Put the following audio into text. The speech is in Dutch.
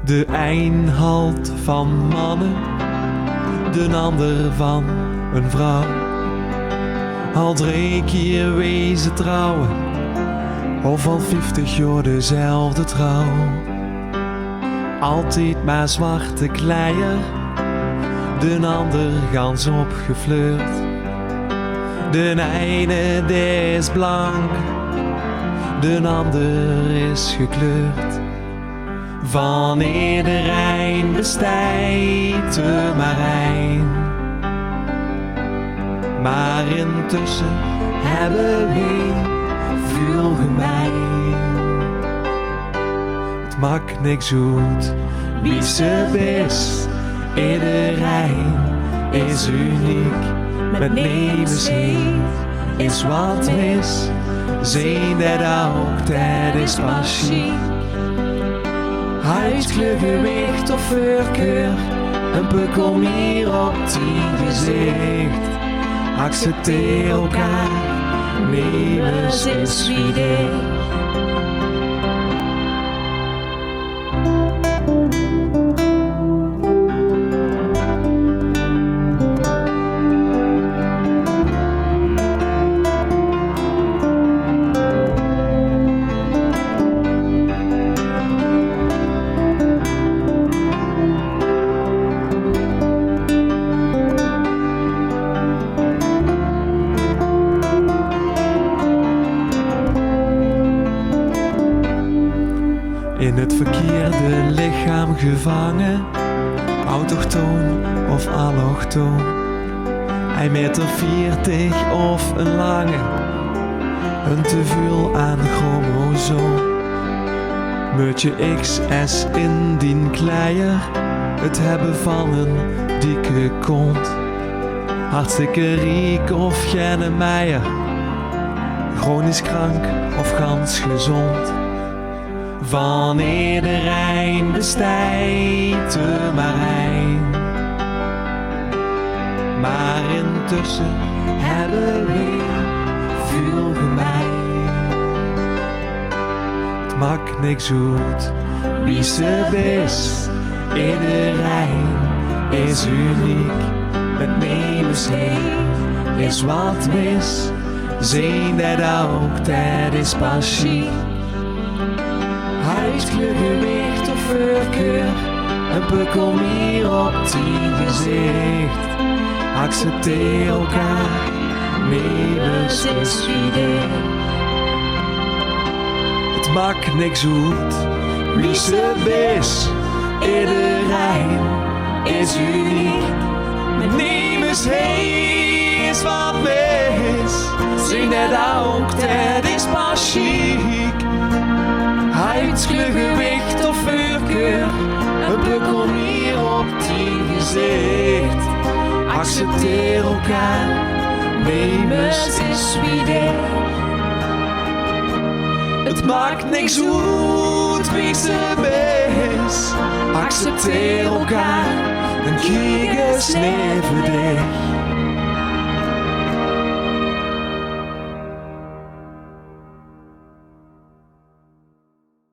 De een houdt van mannen, de ander van een vrouw. Al 3 keer wezen trouwen, of al 50 jaar dezelfde trouw. Altijd maar zwarte kleier, de ander gans opgefleurd. De ene die is blank, de ander is gekleurd. Van iedereen bestaat er maar één. Maar intussen hebben we veel gemeen. Het maakt niks uit wie ze is. Iedereen is uniek. Met nevens heen is wat mis. Zien dat ook, dat is pas chic. Huidskleur, gewicht of voorkeur, een pukkel meer op die gezicht. Accepteer elkaar, nevens is wie dit. In het verkeerde lichaam gevangen, autochtoon of allochtoon. 1,40 meter of een lange, een teveel aan chromosoom. Meutje XS in die kleier, het hebben van een dikke kont. Hartstikke riek of Genne Meijer, chronisch krank of gans gezond. Van iedereen bestaat er maar één. Maar intussen hebben we veel gemeen. Het maakt niks uit wie ze is. Iedereen is uniek. Met nevens heen is wat mis. Zien dat ook, dat is pas chic. Huidskleur, gewicht of voorkeur, een pukkel meer op die gezicht. Accepteer elkaar, nevens is wie dit. Het maakt niks uit wie ze is. Iedereen is uniek. Met nevens heen is wat mis. Zien dat ook, dat is pas chic. Huidskleur, gewicht of voorkeur, een pukkel meer op die gezicht. Accepteer elkaar, nevens is wie dit. Het maakt niks uit wie ze is. Accepteer elkaar, dan kijk eens neven dit.